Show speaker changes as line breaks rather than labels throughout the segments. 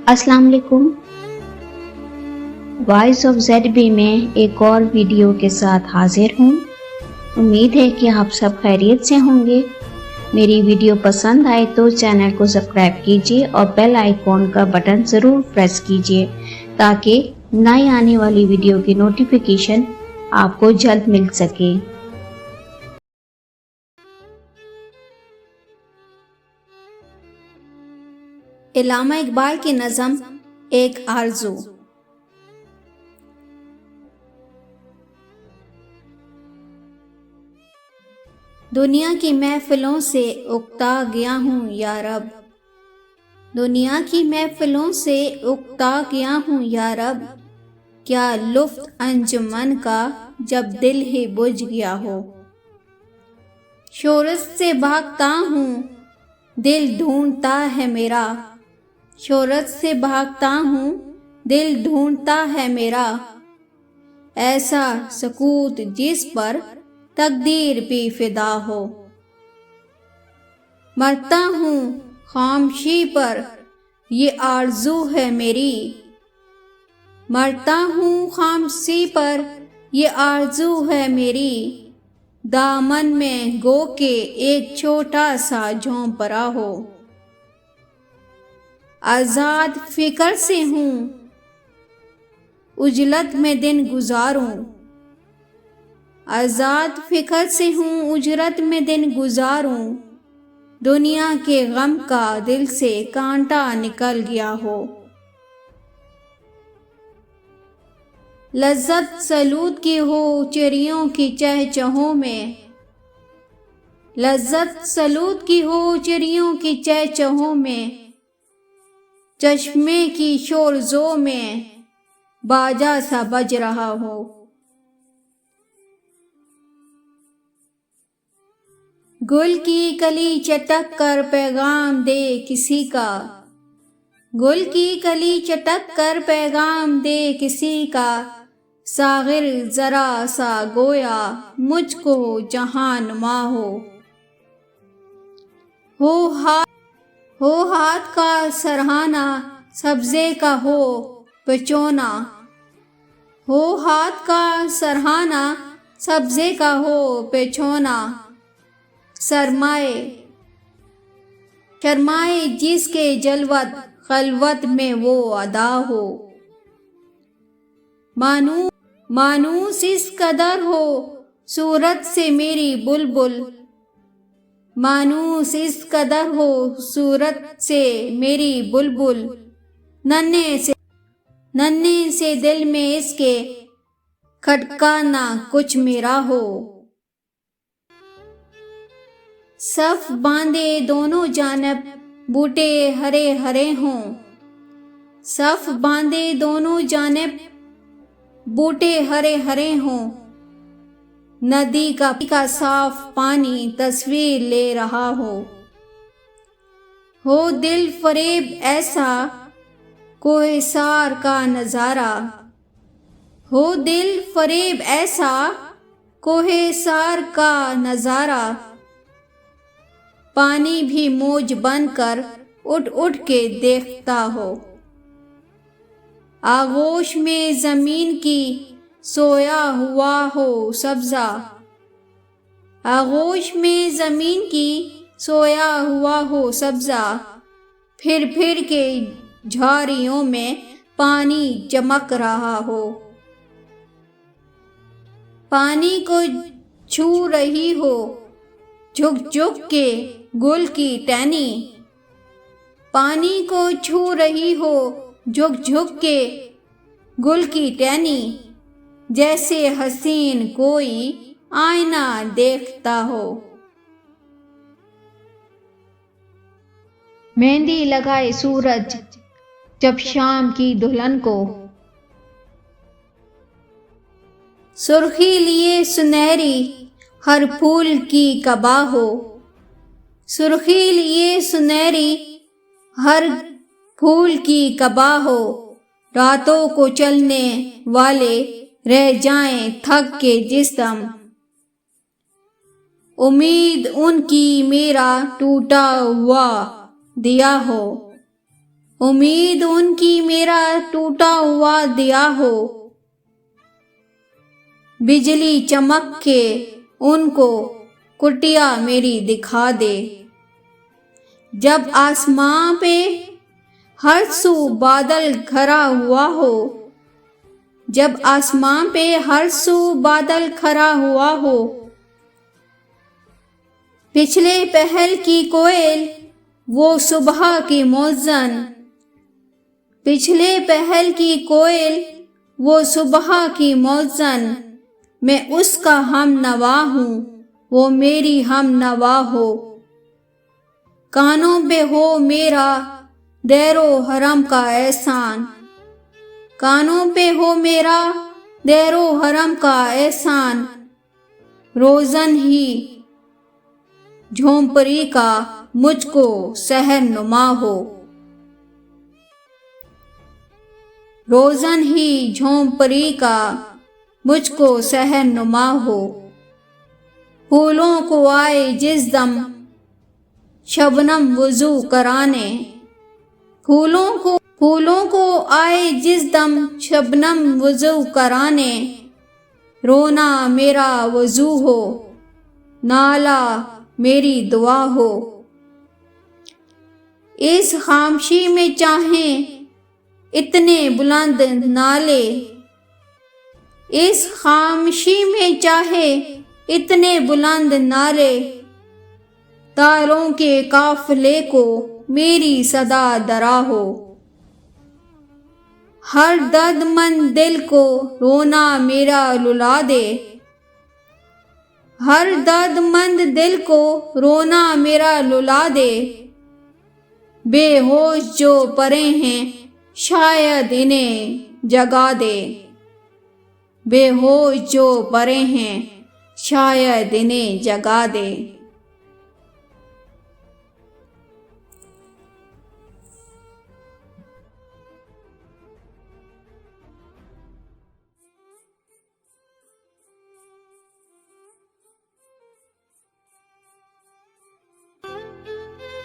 अस्सलाम वालेकुम। Voice of ZB में एक और वीडियो के साथ हाजिर हूँ। उम्मीद है कि आप सब खैरियत से होंगे। मेरी वीडियो पसंद आए तो चैनल को सब्सक्राइब कीजिए और बेल आइकॉन का बटन ज़रूर प्रेस कीजिए ताकि नई आने वाली वीडियो की नोटिफिकेशन आपको जल्द मिल सके। इल्लामा इकबाल की नज़म एक आरज़ू। दुनिया की महफिलों से उकता गया हूँ या रब, दुनिया की महफिलों से उकता गया हूँ या रब। क्या लुफ्त अंजुमन का जब दिल ही बुझ गया हो। शोहरत से भागता हूँ दिल ढूंढता है मेरा, शोहरत से भागता हूँ दिल ढूंढता है मेरा। ऐसा सकूत जिस पर तकदीर भी फिदा हो। मरता हूँ खामोशी पर ये आरज़ू है मेरी, मरता हूँ खामोशी पर ये आरज़ू है मेरी। दामन में गो के एक छोटा सा झोंपड़ा हो। आज़ाद फिक्र से हूँ उजलत में दिन गुजारूं, आज़ाद फिक्र से हूँ उजरत में दिन गुजारूं। दुनिया के गम का दिल से कांटा निकल गया हो। लज्जत सलूत की हो चिड़ियों की चहचहों में, लज्जत सलूत की हो चिड़ियों की चहचहों में। चश्मे की शोरजों में बाजा सा बज रहा हो। गुल की कली चटक कर पैगाम दे किसी का, गुल की कली चटक कर पैगाम दे किसी का। सागिर जरा सा गोया मुझको जहानुमा हो हाथ का सरहाना सब्जे का हो पेचोना, हो हाथ का सरहाना सब्जे का हो पेचोना। शर्माए शर्माए जिसके जलवत खलवत में वो अदा हो। मानूस इस कदर हो सूरत से मेरी बुलबुल, मानूस इस कदर हो सूरत से मेरी बुलबुल। नन्हे से दिल में इसके खटका ना कुछ मेरा हो। सफ बांधे दोनों जानब बूटे हरे हरे हों, सफ बांधे दोनों जानब बूटे हरे हरे हों। नदी का साफ पानी तस्वीर ले रहा हो दिल फरेब ऐसा कोहिसार का नजारा, हो दिल फरेब ऐसा कोहिसार का नजारा। पानी भी मौज बनकर उठ उठ के देखता हो। आगोश में जमीन की सोया हुआ हो सब्जा, आगोश में जमीन की सोया हुआ हो सब्जा। फिर फिर के झाड़ियों में पानी चमक रहा हो। पानी को छू रही हो झुक झुक के गुल की टहनी, पानी को छू रही हो झुक झुक के गुल की टहनी। जैसे हसीन कोई आईना देखता हो। मेहंदी लगाए सूरज जब शाम की दुल्हन को, सुर्खी लिए सुनहरी हर फूल की कबा हो, सुर्खी लिए सुनहरी हर फूल की कबा हो। रातों को चलने वाले रह जाएं थक के जिस्म, उम्मीद उनकी मेरा टूटा हुआ दिया हो। उम्मीद उनकी मेरा टूटा हुआ दिया हो, बिजली चमक के उनको कुटिया मेरी दिखा दे। जब आसमां पे हर सू बादल घरा हुआ हो, जब आसमां पे हर सू बादल खरा हुआ हो, पिछले पहल की कोयल वो सुबह की मौजन, पिछले पहल की कोयल वो सुबह की मौजन, मैं उसका हम नवा हूँ, वो मेरी हम नवा हो। कानों पे हो मेरा दैरो हरम का एहसान, कानों पे हो मेरा दैरो हरम का एहसान, रोज़न ही झोंपड़ी का मुझको सहर नुमा हो, रोज़न ही झोंपड़ी का मुझको सहर नुमा हो। फूलों को आए जिस दम शबनम वुजू कराने, फूलों को आए जिस दम शबनम वुजू कराने, रोना मेरा वजू हो, नाला मेरी दुआ हो। इस खामोशी में चाहें इतने बुलंद नाले, इस खामोशी में चाहे इतने बुलंद नारे, तारों के काफिले को मेरी सदा दरा हो। हर दर्दमंद दिल को रोना मेरा रुला दे, हर दर्दमंद दिल को रोना मेरा रुला दे। बेहोश जो परे हैं शायद इन्हें जगा दे, बेहोश जो परे हैं शायद इन्हें जगा दे।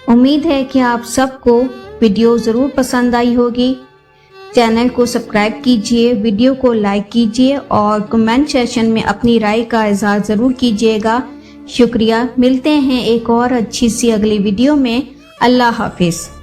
उम्मीद है कि आप सबको वीडियो ज़रूर पसंद आई होगी। चैनल को सब्सक्राइब कीजिए, वीडियो को लाइक कीजिए और कमेंट सेशन में अपनी राय का इज़हार ज़रूर कीजिएगा। शुक्रिया। मिलते हैं एक और अच्छी सी अगली वीडियो में। अल्लाह हाफिज़।